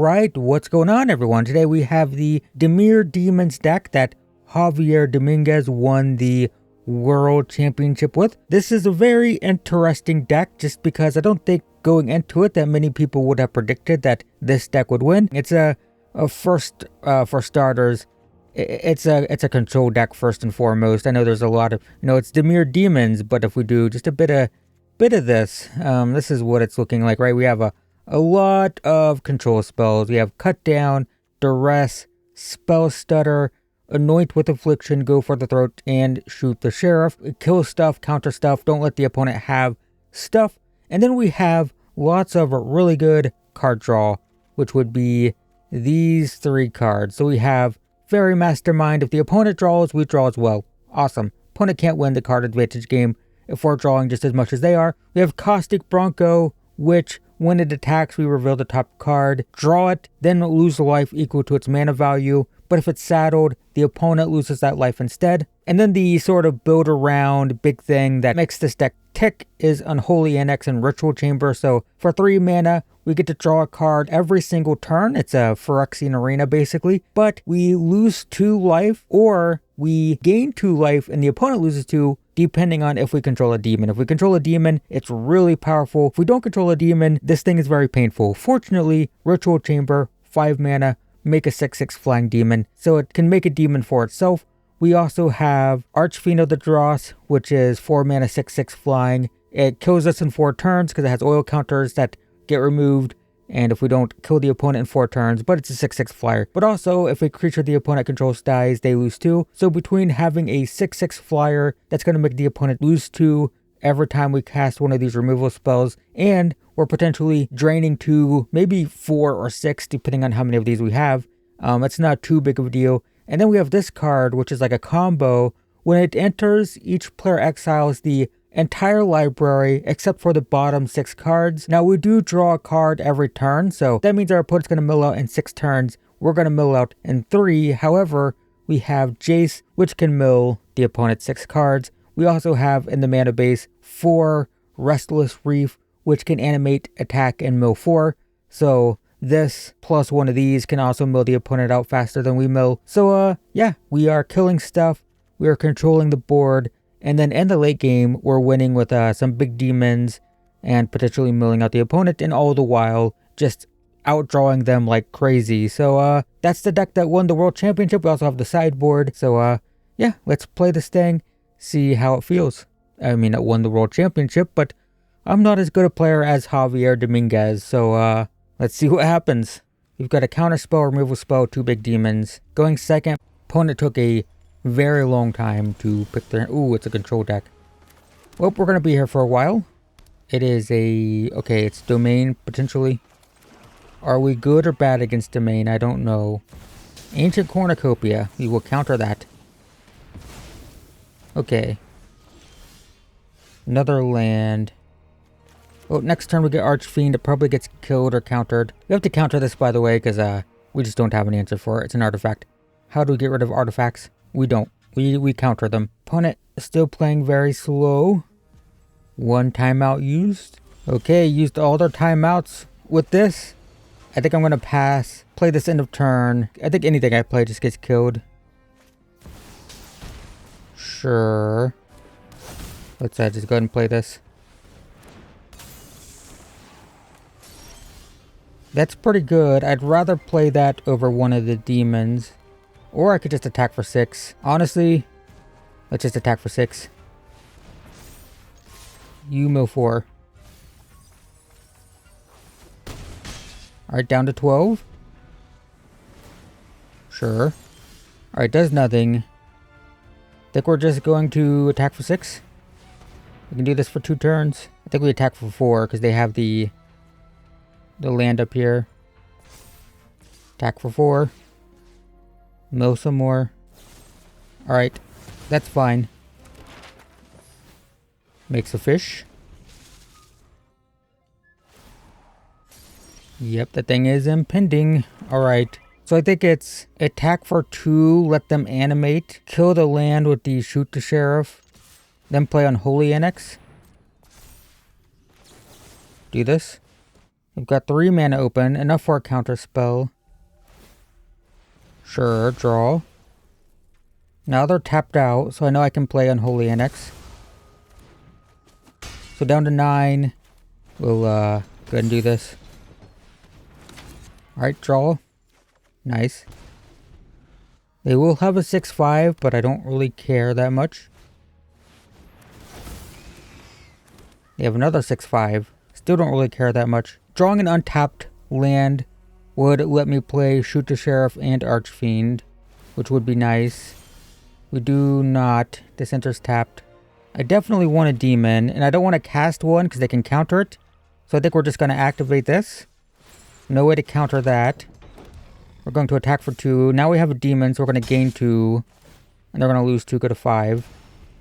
Alright, what's going on everyone? Today we have the Dimir Demons deck that Javier Dominguez won the World Championship with. This is a very interesting deck just because I don't think going into it that many people would have predicted that this deck would win. It's a first, for starters, it's a control deck first and foremost. I know there's a lot of, it's Dimir Demons, but if we do just a bit of this, this is what it's looking like, right? We have a lot of control spells. We have Cut Down, Duress, Spell Stutter, Anoint with Affliction, Go for the Throat, and Shoot the Sheriff. Kill stuff, counter stuff, don't let the opponent have stuff. And then we have lots of really good card draw, which would be these three cards. So we have Fairy Mastermind. If the opponent draws, we draw as well. Awesome. Opponent can't win the card advantage game if we're drawing just as much as they are. We have Caustic Bronco, which when it attacks, we reveal the top card, draw it, then lose a life equal to its mana value. But if it's saddled, the opponent loses that life instead. And then the sort of build around big thing that makes this deck tick is Unholy Annex and Ritual Chamber. So for 3 mana, we get to draw a card every single turn. It's a Phyrexian Arena basically, but we lose 2 life or we gain 2 life and the opponent loses 2 depending on if we control a demon. If we control a demon, it's really powerful. If we don't control a demon, this thing is very painful. Fortunately, Ritual Chamber, 5 mana, make a 6/6 flying demon, so it can make a demon for itself. We also have Archfiend of the Dross, which is 4 mana 6/6 flying. It kills us in 4 turns because it has oil counters that get removed, and if we don't kill the opponent in 4 turns, but it's a 6/6 flyer. But also, if a creature the opponent controls dies, they lose 2. So between having a 6/6 flyer that's going to make the opponent lose 2 every time we cast one of these removal spells, and we're potentially draining 2, maybe 4 or 6, depending on how many of these we have. It's not too big of a deal. And then we have this card, which is like a combo. When it enters, each player exiles the entire library except for the bottom 6 cards. Now we do draw a card every turn, so that means our opponent's going to mill out in 6 turns. We're going to mill out in 3. However, we have Jace, which can mill the opponent's 6 cards. We also have in the mana base 4 Restless Reef, which can animate, attack, and mill 4. So this plus one of these can also mill the opponent out faster than we mill. So yeah, we are killing stuff. We are controlling the board. And then in the late game, we're winning with some big demons and potentially milling out the opponent, and all the while just outdrawing them like crazy. So that's the deck that won the World Championship. We also have the sideboard. So yeah, let's play this thing, see how it feels. I mean, it won the World Championship, but I'm not as good a player as Javier Dominguez. So let's see what happens. We've got a counter spell, removal spell, 2 big demons. Going second, opponent took a very long time to pick their... Ooh, it's a control deck. Well, we're going to be here for a while. It is a... Okay, it's domain, potentially. Are we good or bad against domain? I don't know. Ancient Cornucopia. We will counter that. Okay. Another land. Oh, next turn we get Archfiend. It probably gets killed or countered. We have to counter this, by the way, because we just don't have an answer for it. It's an artifact. How do we get rid of artifacts? We don't. We counter them. Opponent is still playing very slow. 1 timeout used. Okay, used all their timeouts with this. I think I'm going to pass. Play this end of turn. I think anything I play just gets killed. Sure. Let's just go ahead and play this. That's pretty good. I'd rather play that over one of the demons. Or I could just attack for 6. Honestly, let's just attack for 6. You mill 4. Alright, down to 12. Sure. Alright, does nothing. Think we're just going to attack for 6? We can do this for 2 turns. I think we attack for 4 because they have the land up here. Attack for 4. Mill some more. Alright, that's fine. Makes a fish. Yep, the thing is impending. Alright, so I think it's attack for 2, let them animate, kill the land with the Shoot the Sheriff, then play Unholy Annex. Do this. We've got 3 mana open, enough for a counter spell. Sure, draw. Now they're tapped out, so I know I can play Unholy Annex. So down to 9. We'll go ahead and do this. Alright, draw. Nice. They will have a 6/5, but I don't really care that much. They have another 6/5. Still don't really care that much. Drawing an untapped land would let me play Shoot the Sheriff and Archfiend, which would be nice. We do not. This enters tapped. I definitely want a demon, and I don't want to cast one because they can counter it. So I think we're just going to activate this. No way to counter that. We're going to attack for 2. Now we have a demon, so we're going to gain 2. And they're going to lose 2, go to 5.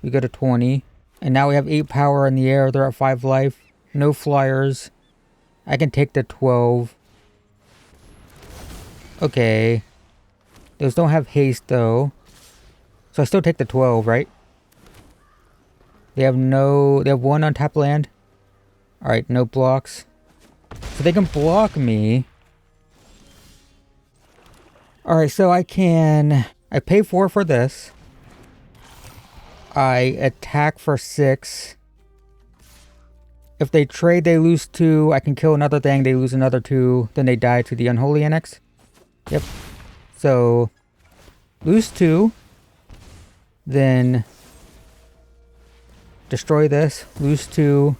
We go to 20. And now we have 8 power in the air. They're at 5 life. No flyers. I can take the 12. Okay. Those don't have haste, though. So I still take the 12, right? They have 1 untapped land. Alright, no blocks. So they can block me. Alright, so I pay 4 for this. I attack for 6. If they trade, they lose 2. I can kill another thing, they lose another 2. Then they die to the Unholy Annex. Yep. So, lose 2. Then, destroy this. Lose 2.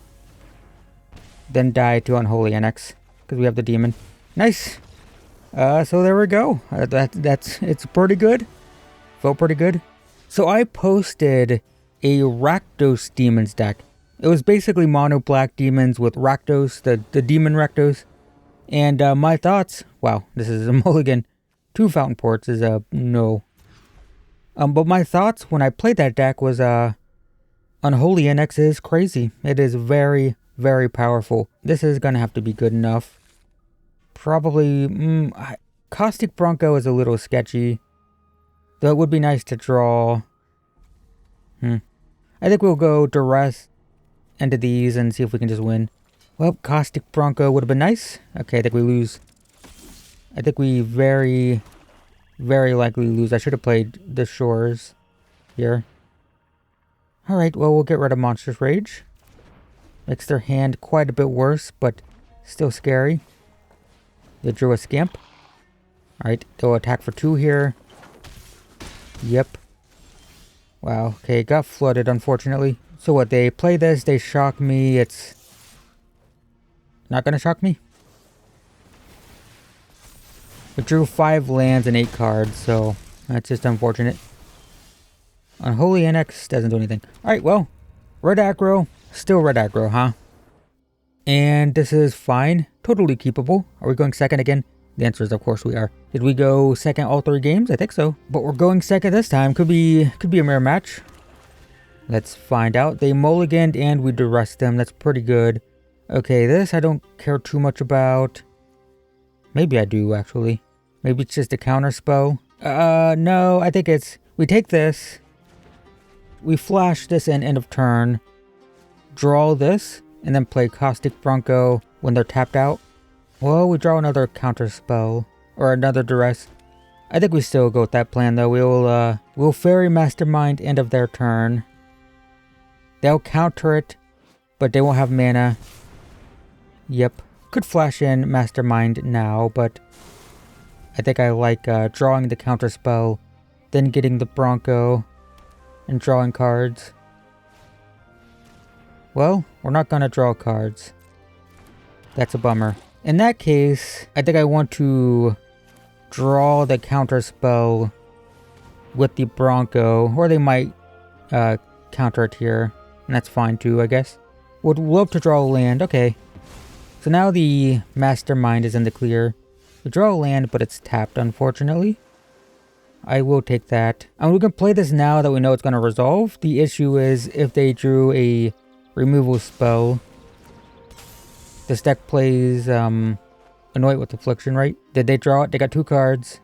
Then die to Unholy Annex. Because we have the demon. Nice! So there we go. It's pretty good. Felt pretty good. So I posted a Rakdos Demons deck. It was basically mono black demons with Rakdos, the demon Rakdos. And my thoughts, wow, this is a mulligan. 2 Fountain Ports is a no. But my thoughts when I played that deck was Unholy Annex is crazy. It is very, very powerful. This is gonna have to be good enough. Probably, Caustic Bronco is a little sketchy. Though it would be nice to draw. I think we'll go Duress into these and see if we can just win. Well, Caustic Bronco would have been nice. Okay, I think we lose. I think we very, very likely lose. I should have played the Shores here. Alright, well, we'll get rid of Monstrous Rage. Makes their hand quite a bit worse, but still scary. They drew a Scamp. Alright, they'll attack for 2 here. Yep. Wow, okay, got flooded, unfortunately. So what, they play this, they shock me, it's not gonna shock me? It drew 5 lands and 8 cards, so that's just unfortunate. Unholy Annex doesn't do anything. Alright, well, red aggro, still red aggro, huh? And this is fine, totally keepable. Are we going second again? The answer is of course we are. Did we go second all 3 games? I think so. But we're going second this time. Could be a mirror match. Let's find out. They mulliganed and we duressed them. That's pretty good. Okay, this I don't care too much about. Maybe I do actually. Maybe it's just a counter spell. No, I think it's... We take this. We flash this in end of turn. Draw this. And then play Caustic Bronco when they're tapped out. Well, we draw another counter spell. Or another duress. I think we still go with that plan though. We'll Fairy Mastermind end of their turn. They'll counter it. But they won't have mana. Yep. Could flash in Mastermind now, but... I think I like drawing the counter spell. Then getting the Bronco. And drawing cards. Well, we're not gonna draw cards. That's a bummer. In that case, I think I want to draw the counter spell with the Bronco, or they might counter it here, and that's fine too, I guess. Would love to draw a land, okay. So now the Mastermind is in the clear. We draw a land, but it's tapped, unfortunately. I will take that. And we can play this now that we know it's going to resolve. The issue is if they drew a removal spell. This deck plays Annoyed with Affliction, right? Did they draw it? They got 2 cards.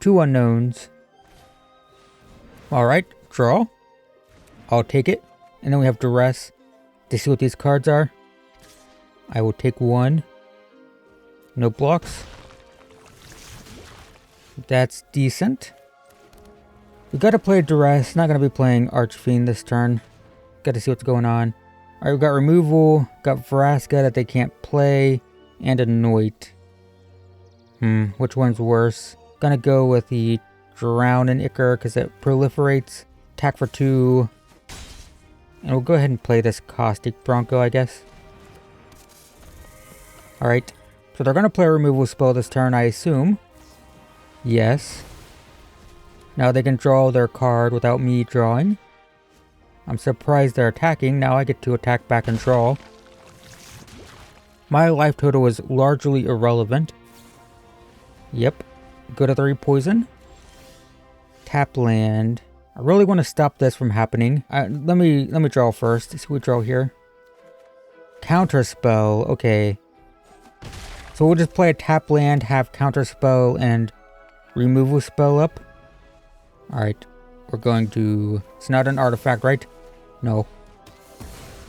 2 unknowns. Alright, draw. I'll take it. And then we have Duress. To see what these cards are. I will take one. No blocks. That's decent. We gotta play Duress. Not gonna be playing Archfiend this turn. Gotta see what's going on. Alright, we got removal. Got Vraska that they can't play. And Anoint. Which one's worse? Gonna go with the Drown and Ichor because it proliferates. Attack for 2. And we'll go ahead and play this Caustic Bronco, I guess. Alright. So they're gonna play a removal spell this turn, I assume. Yes. Now they can draw their card without me drawing. I'm surprised they're attacking. Now I get to attack back and draw. My life total is largely irrelevant. Yep. Go to 3 poison. Tap land. I really want to stop this from happening. Let me draw first. See what we draw here. Counter spell. Okay. So we'll just play a tap land, have counter spell and removal spell up. Alright. We're going to... It's not an artifact, right? No.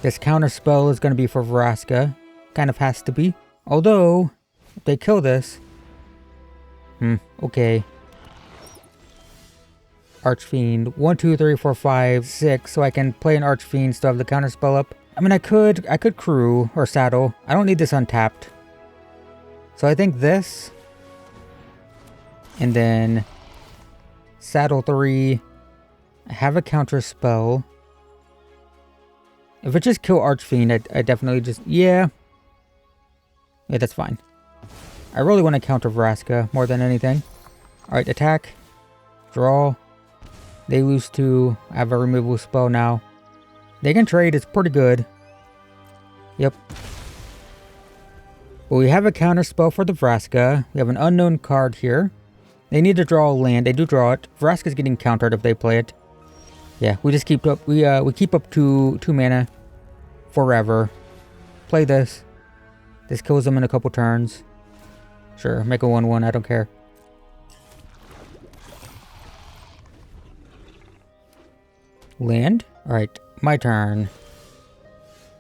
This counter spell is going to be for Vraska. Kind of has to be. Although, if they kill this... okay. Archfiend. 1, 2, 3, 4, 5, 6. So I can play an Archfiend, still have the counter spell up. I mean, I could crew or saddle. I don't need this untapped. So I think this. And then saddle 3. I have a counter spell. If it just kill Archfiend, I definitely just... Yeah. Yeah, that's fine. I really want to counter Vraska more than anything. Alright, attack. Draw. They lose 2. I have a removal spell now. They can trade, it's pretty good. Yep. Well, we have a counter spell for the Vraska. We have an unknown card here. They need to draw a land. They do draw it. Vraska's getting countered if they play it. Yeah, we just keep up. We keep up to 2 mana forever. Play this. This kills them in a couple turns. Sure, make a 1/1. I don't care. Land. All right, my turn.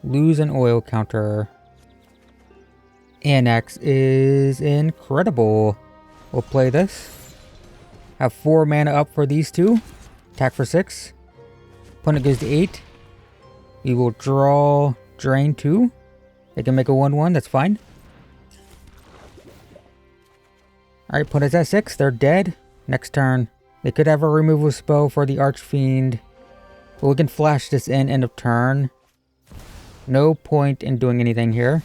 Lose an oil counter. Annex is incredible. We'll play this. Have 4 mana up for these 2. Attack for 6. Opponent goes to 8. We will draw, drain 2. They can make a 1/1, that's fine. Alright, opponent's at 6. They're dead. Next turn. They could have a removal spell for the Archfiend. But we can flash this in end of turn. No point in doing anything here.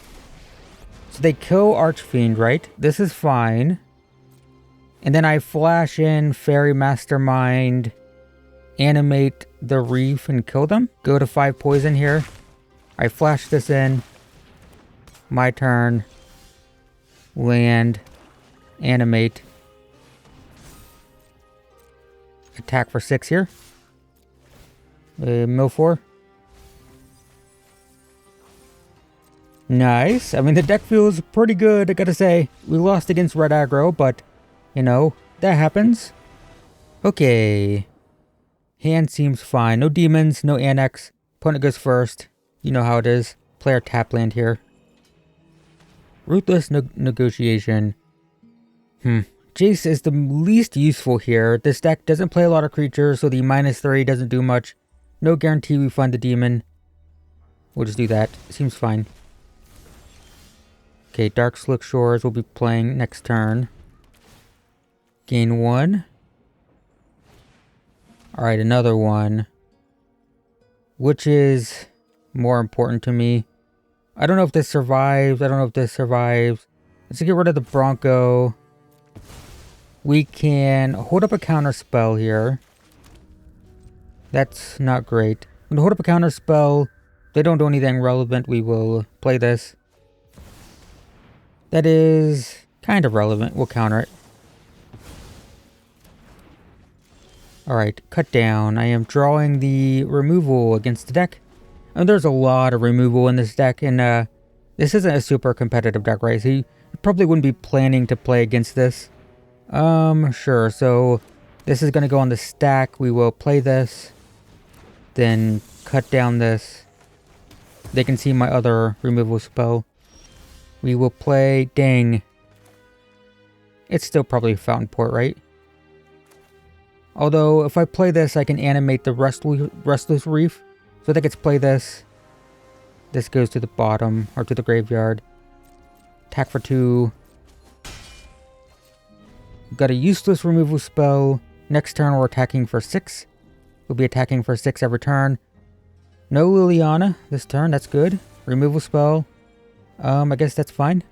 So they kill Archfiend, right? This is fine. And then I flash in Fairy Mastermind, animate the Reef and kill them. Go to 5 poison here. I flash this in. My turn. Land. Animate. Attack for 6 here. Mill 4. Nice. I mean, the deck feels pretty good, I gotta say. We lost against red aggro, but, you know, that happens. Okay. Hand seems fine. No demons, no annex. Opponent goes first. You know how it is. Play our tap land here. Ruthless negotiation. Jace is the least useful here. This deck doesn't play a lot of creatures, so the -3 doesn't do much. No guarantee we find the demon. We'll just do that. Seems fine. Okay, Dark Slick Shores will be playing next turn. Gain 1. Alright, another one. Which is more important to me? I don't know if this survives. Let's get rid of the Bronco. We can hold up a counter spell here. That's not great. When we hold up a counter spell, they don't do anything relevant. We will play this. That is kind of relevant. We'll counter it. Alright, cut down. I am drawing the removal against the deck. And there's a lot of removal in this deck, and this isn't a super competitive deck, right? So you probably wouldn't be planning to play against this. Sure. So this is going to go on the stack. We will play this. Then cut down this. They can see my other removal spell. We will play... Dang. It's still probably Fountain Port, right? Although, if I play this, I can animate the Restless Reef. So I think it's play this. This goes to the bottom, or to the graveyard. Attack for 2. Got a useless removal spell. Next turn, we're attacking for 6. We'll be attacking for 6 every turn. No Liliana this turn, that's good. Removal spell. I guess that's fine.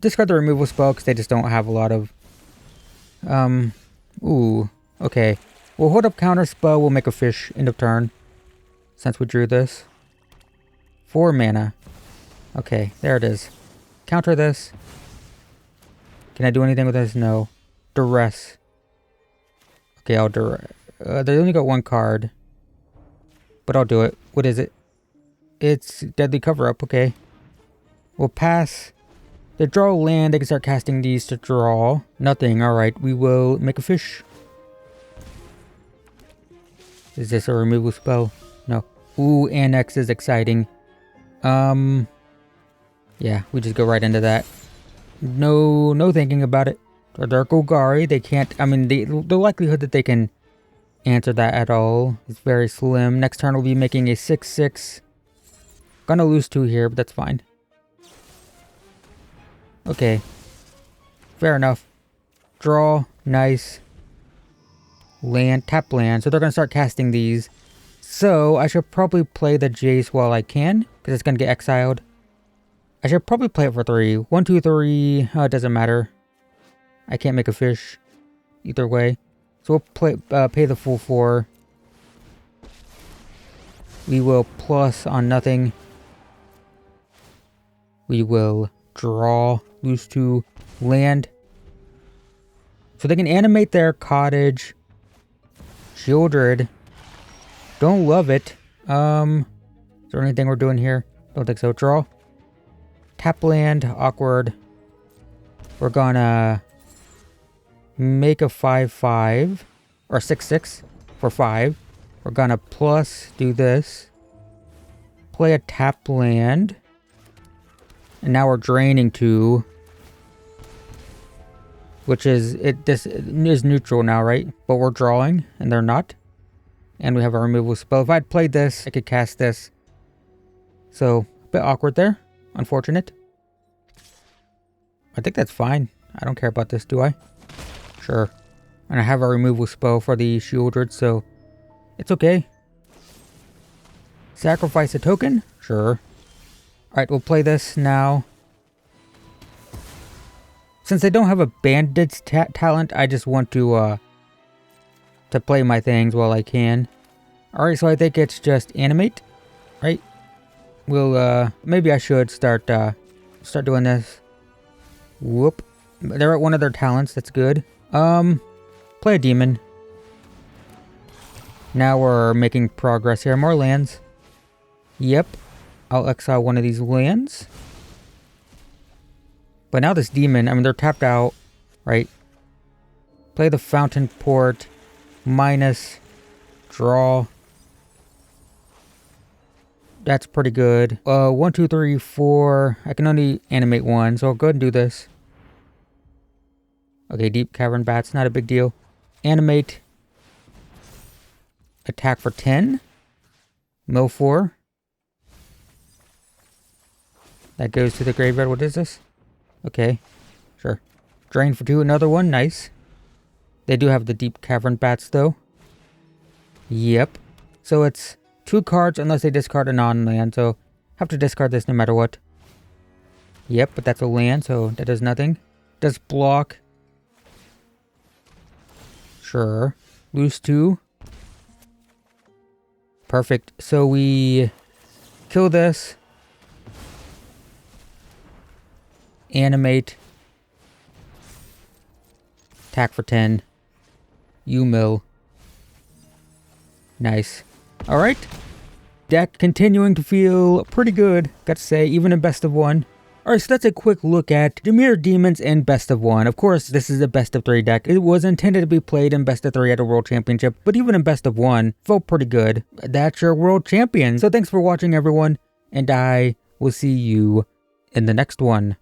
Discard the removal spell because they just don't have a lot of... Ooh, okay. We'll hold up counter spell, we'll make a fish, end of turn. Since we drew this. 4 mana. Okay, there it is. Counter this. Can I do anything with this? No. Duress. Okay, I'll duress. They only got 1 card. But I'll do it. What is it? It's Deadly Cover-Up, okay. We'll pass. They draw land, they can start casting these to draw. Nothing, alright. We will make a fish. Is this a removal spell? No. Ooh, Annex is exciting. Yeah, we just go right into that. No thinking about it. Dark Golgari, they can't, I mean, the likelihood that they can answer that at all is very slim. Next turn we'll be making a 6/6. Gonna lose 2 here, but that's fine. Okay. Fair enough. Draw, nice. Land, tap land, so they're gonna start casting these. So, I should probably play the Jace while I can, because it's gonna get exiled. I should probably play it for 3. 1, 2, 3. Oh, it doesn't matter. I can't make a fish. Either way. So we'll pay the full 4. We will plus on nothing. We will draw. Lose 2. Land. So they can animate their cottage. Shieldred. Don't love it. Is there anything we're doing here? Don't think so. Draw. Tap land, awkward. We're gonna make a 5/5 or 6/6 for 5. We're gonna plus do this. Play a tap land. And now we're draining 2. Which is this is neutral now, right? But we're drawing and they're not. And we have a removal spell. If I'd played this, I could cast this. So, a bit awkward there. Unfortunate. I think that's fine. I don't care about this, do I? Sure. And I have a removal spell for the Shieldred, so it's okay. Sacrifice a token? Sure. Alright, we'll play this now. Since I don't have a Bandit's talent, I just want to play my things while I can. Alright, so I think it's just animate, right? We'll, maybe I should start doing this. Whoop. They're at one of their talents, that's good. Play a demon. Now we're making progress here. More lands. Yep. I'll exile one of these lands. But now this demon, I mean, they're tapped out, right? Play the Fountain Port. Minus. Draw. That's pretty good. 1, 2, 3, 4. I can only animate 1, so I'll go ahead and do this. Okay, Deep Cavern Bats, not a big deal. Animate. Attack for 10. Mill 4. That goes to the graveyard. What is this? Okay, sure. Drain for 2, another one, nice. They do have the Deep Cavern Bats, though. Yep. So it's 2 cards unless they discard a non-land, so have to discard this no matter what. Yep, but that's a land, so that does nothing. Does block. Sure. Lose 2. Perfect. So we kill this. Animate. Attack for 10. You mill. Nice. Alright. Deck continuing to feel pretty good, got to say, even in best of 1. Alright, so that's a quick look at Dimir Demons in best of 1. Of course, this is a best of 3 deck. It was intended to be played in best of 3 at a World Championship, but even in best of 1, felt pretty good. That's your World Champion. So thanks for watching, everyone, and I we'll see you in the next one.